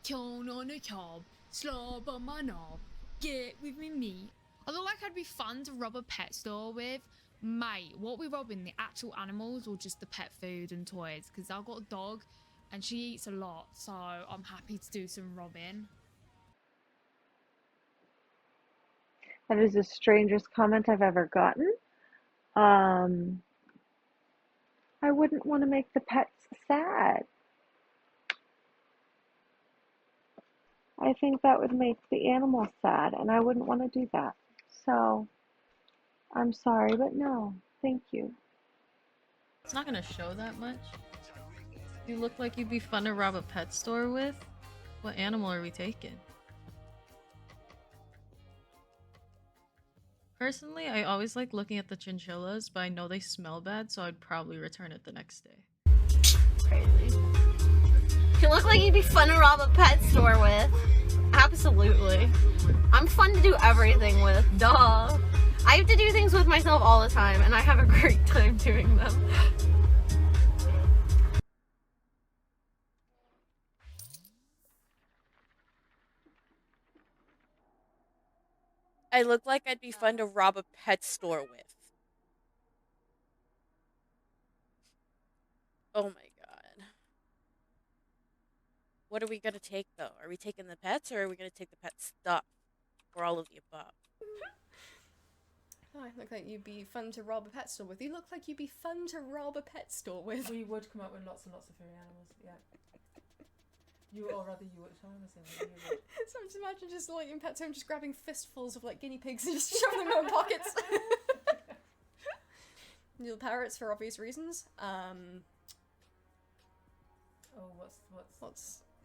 Corn on a cob, slob on my knob, get with me meat. I look like I'd be fun to rob a pet store with. Mate, what we robbing, the actual animals or just the pet food and toys? Because I've got a dog and she eats a lot, so I'm happy to do some robbing. That is the strangest comment I've ever gotten. Um, I wouldn't want to make the pets sad. I think that would make the animals sad, and I wouldn't want to do that. So, I'm sorry, but no, thank you. It's not gonna show that much. You look like you'd be fun to rob a pet store with. What animal are we taking? Personally, I always like looking at the chinchillas, but I know they smell bad, so I'd probably return it the next day. Crazy. You look like you'd be fun to rob a pet store with. Absolutely. I'm fun to do everything with. Duh. I have to do things with myself all the time, and I have a great time doing them. I look like I'd be fun to rob a pet store with. Oh my god. What are we gonna take though? Are we taking the pets or are we gonna take the pet stuff? Or all of the above? Oh, I look like you'd be fun to rob a pet store with. You look like you'd be fun to rob a pet store with. We would come up with lots and lots of furry animals, yeah. You, or rather you would. I'm assuming you would. So I'm just imagine just like in Pet Home just grabbing fistfuls of like guinea pigs and just shoving them in pockets. Little parrots for obvious reasons. Oh, what's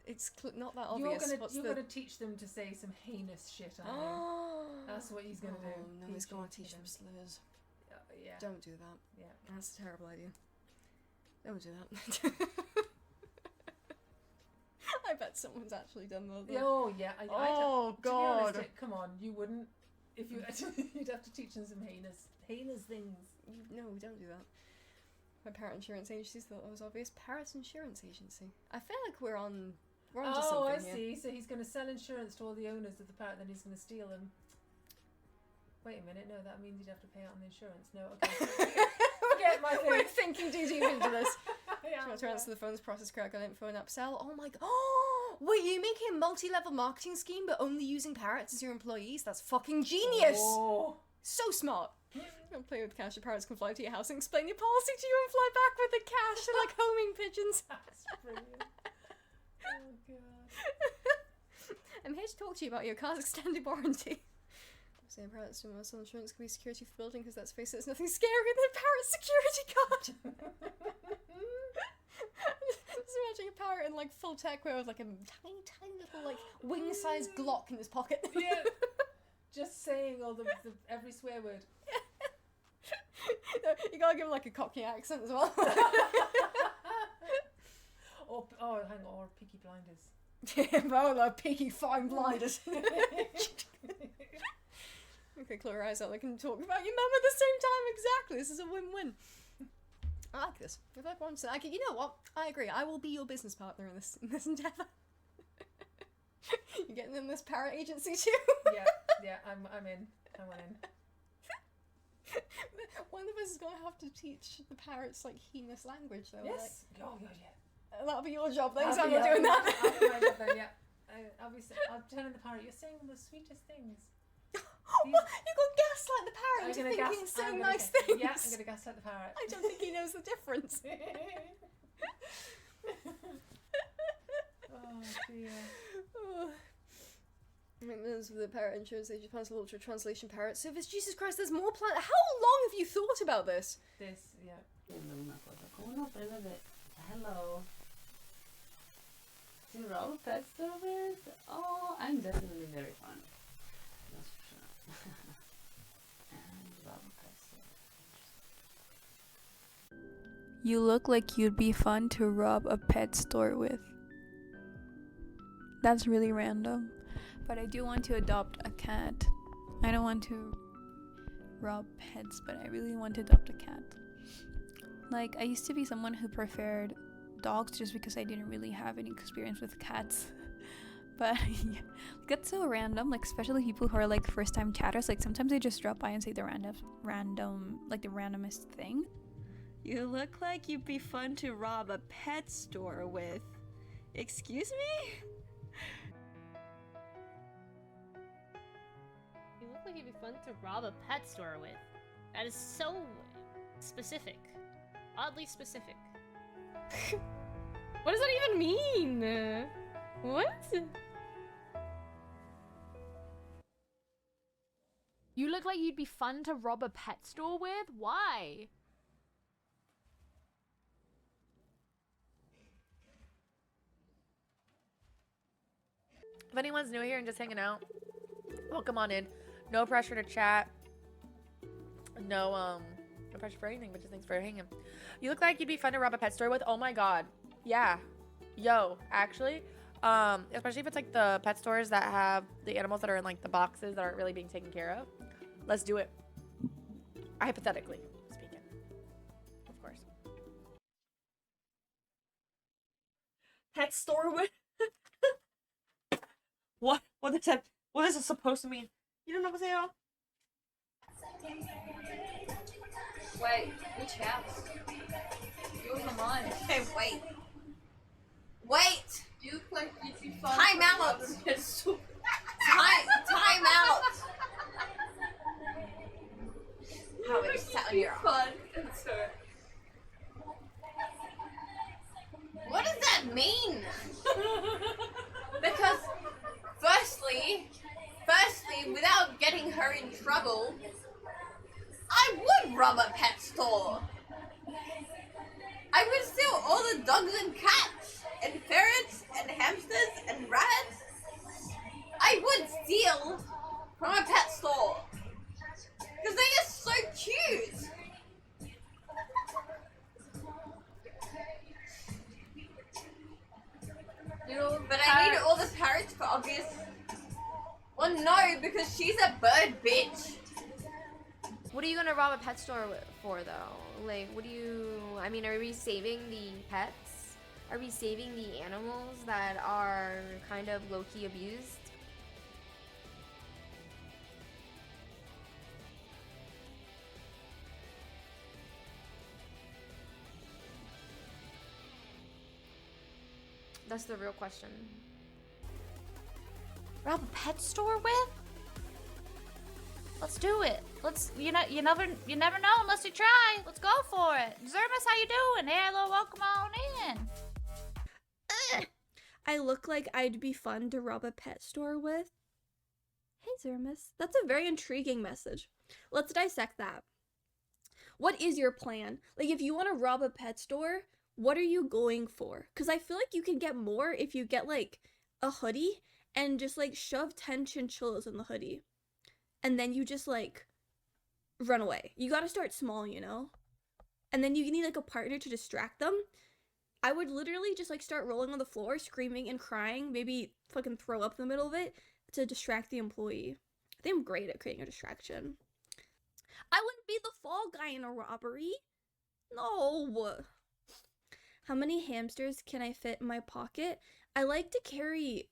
it's not that obvious. You're gonna teach them to say some heinous shit, aren't you? That's what he's gonna do. No, he's gonna teach them slurs. Yeah. Don't do that. Yeah. That's a terrible idea. Don't do that. I bet someone's actually done that. Oh yeah. God. To be honest, come on, you wouldn't. If you, you'd have to teach them some heinous things. No, don't do that. My parrot insurance agency thought that was obvious. Parrot insurance agency. I feel like we're on to something Oh, I here. see. So he's going to sell insurance to all the owners of the parrot, then he's going to steal them. Wait a minute. No, that means you'd have to pay out on the insurance. No, okay. Forget my thing. We're thinking too deep into this. Yeah, Do you want to answer the phones, process critical info, and upsell? Oh my god. Oh, wait, you're making a multi-level marketing scheme but only using parrots as your employees? That's fucking genius! Oh. So smart. Don't play with cash. Your parrots can fly to your house and explain your policy to you and fly back with the cash. They're like homing pigeons. That's brilliant. Oh god. I'm here to talk to you about your car's extended warranty. Saying parrots to muscle insurance can be security for the building because let's face it, there's nothing scarier than a parrot security guard. Just imagine a parrot in like full tech wear with like a tiny little like wing-sized Glock in his pocket. Yeah. Just saying all the every swear word. No, you gotta give him like a Cockney accent as well. Or hang on, or Peaky Blinders. Oh, the Peaky Fine Blinders. Okay, close your eyes out. They can talk about your mum at the same time. Exactly. This is a win-win. I like this. If I want to, you know what? I agree. I will be your business partner in this endeavor. You getting in this parrot agency too? Yeah. I'm in. I want in. One of us is gonna have to teach the parrots like heinous language, though. Yes. Like, Yeah. that'll be your job. Thanks, I'll I'm be- not doing that. I'll be my job then, yeah. I'll telling the parrot, you're saying the sweetest things. You got gaslight the parrot into thinking saying nice things. Yeah, I'm gonna gaslight the parrot. I don't think he knows the difference. Oh dear. Maintenance of the parrot insurance agent plans to launch a translation parrot service. Jesus Christ, there's more plan. How long have you thought about this? Yeah. Hello. To rob a pet service? Oh, I'm definitely very fun. That's for sure. And rob a pet service. You look like you'd be fun to rob a pet store with. That's really random. But I do want to adopt a cat. I don't want to rob pets, but I really want to adopt a cat. Like, I used to be someone who preferred dogs just because I didn't really have any experience with cats. But yeah, that's so random, like especially people who are like first time chatters, like sometimes they just drop by and say the like the randomest thing. You look like you'd be fun to rob a pet store with. Excuse me? You look like you'd be fun to rob a pet store with. That is so specific. Oddly specific. What does that even mean? What? You look like you'd be fun to rob a pet store with? Why? If anyone's new here and just hanging out, welcome on in. No pressure to chat. No pressure for anything, but just thanks for hanging. You look like you'd be fun to rob a pet store with. Oh my god. Yeah. Yo, actually, especially if it's like the pet stores that have the animals that are in like the boxes that aren't really being taken care of. Let's do it. Hypothetically speaking. Of course. Pet store with What is that? What is it supposed to mean? You don't know what they are? Wait, which house? Yours or mine? Hey, wait. Wait! You like you time out! Time out! How it sat on your arm. What does that mean? Because firstly, without getting her in trouble, I would rob a pet store. I would steal all the dogs and cats and ferrets and hamsters and rats. I would steal from a pet store because they are so cute. You know, but I need all the parrots for obvious. Well, no, because she's a bird bitch. What are you gonna rob a pet store for, though? Like, what do you... I mean, are we saving the pets? Are we saving the animals that are kind of low-key abused? That's the real question. Rob a pet store with? Let's do it. Let's you never know unless you try. Let's go for it. Zermus, how you doing? Hey, hello, welcome on in. I look like I'd be fun to rob a pet store with. Hey Zermus, that's a very intriguing message. Let's dissect that. What is your plan? Like, if you want to rob a pet store, what are you going for? Because I feel like you can get more if you get like a hoodie and just like shove 10 chinchillas in the hoodie. And then you just like run away. You gotta start small, you know? And then you need like a partner to distract them. I would literally just like start rolling on the floor, screaming and crying, maybe fucking throw up in the middle of it to distract the employee. I think I'm great at creating a distraction. I wouldn't be the fall guy in a robbery. No. How many hamsters can I fit in my pocket? I like to carry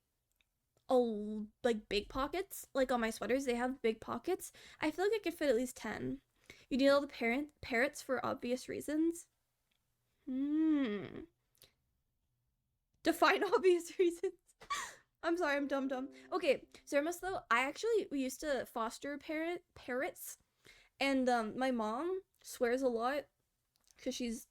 like big pockets. Like on my sweaters, they have big pockets. I feel like I could fit at least 10. You need all the parrots for obvious reasons. Define obvious reasons. I'm sorry, I'm dumb. Okay, Zermus though, we used to foster parrots, and my mom swears a lot because she's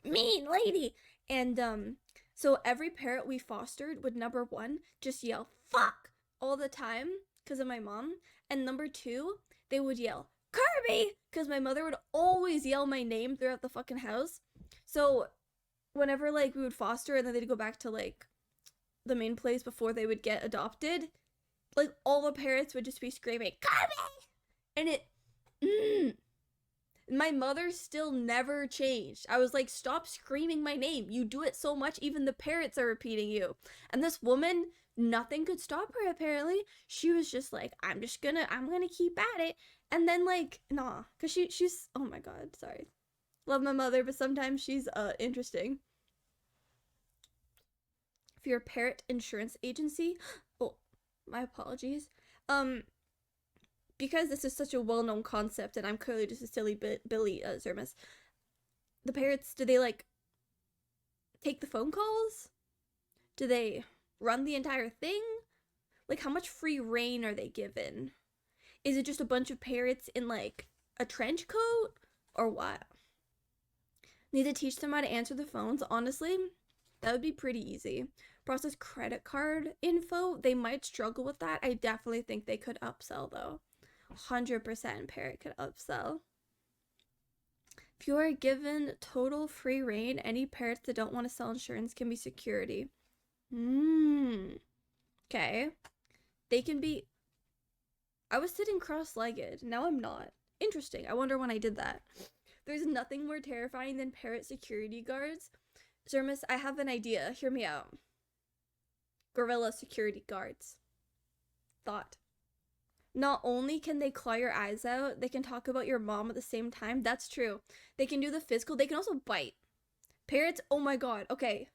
mean lady, and so every parrot we fostered would, number one, just yell fuck all the time because of my mom, and number two, they would yell Kirby because my mother would always yell my name throughout the fucking house. So whenever like we would foster and then they'd go back to like the main place before they would get adopted, like all the parrots would just be screaming Kirby, and my mother still never changed. I was like, stop screaming my name. You do it so much, even the parrots are repeating you. And this woman, nothing could stop her apparently. She was just like, I'm gonna keep at it. And then like, nah, cause she's, oh my god, sorry. Love my mother, but sometimes she's interesting. for your parrot insurance agency. Oh, my apologies. Because this is such a well-known concept, and I'm clearly just a silly Billy, Zermus. The parrots, do they, like, take the phone calls? Do they run the entire thing? Like, how much free reign are they given? Is it just a bunch of parrots in, like, a trench coat? Or what? Need to teach them how to answer the phones? Honestly, that would be pretty easy. Process credit card info, they might struggle with that. I definitely think they could upsell, though. 100% parrot could upsell. If you are given total free reign, any parrots that don't want to sell insurance can be security. Okay. They can be... I was sitting cross-legged. Now I'm not. Interesting. I wonder when I did that. There's nothing more terrifying than parrot security guards. Zermus, I have an idea. Hear me out. Gorilla security guards. Thought. Not only can they claw your eyes out, they can talk about your mom at the same time. That's true. They can do the physical. They can also bite. Parrots, oh my god. Okay.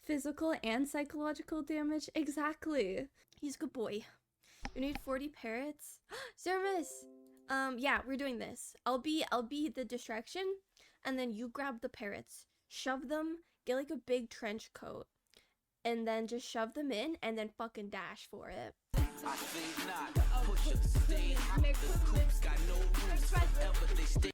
Physical and psychological damage. Exactly. He's a good boy. You need 40 parrots. Zermus! Yeah, we're doing this. I'll be the distraction, and then you grab the parrots. Shove them, get like a big trench coat, and then just shove them in, and then fucking dash for it. I think not. Push up, stay. The coops got no roots forever. They stay.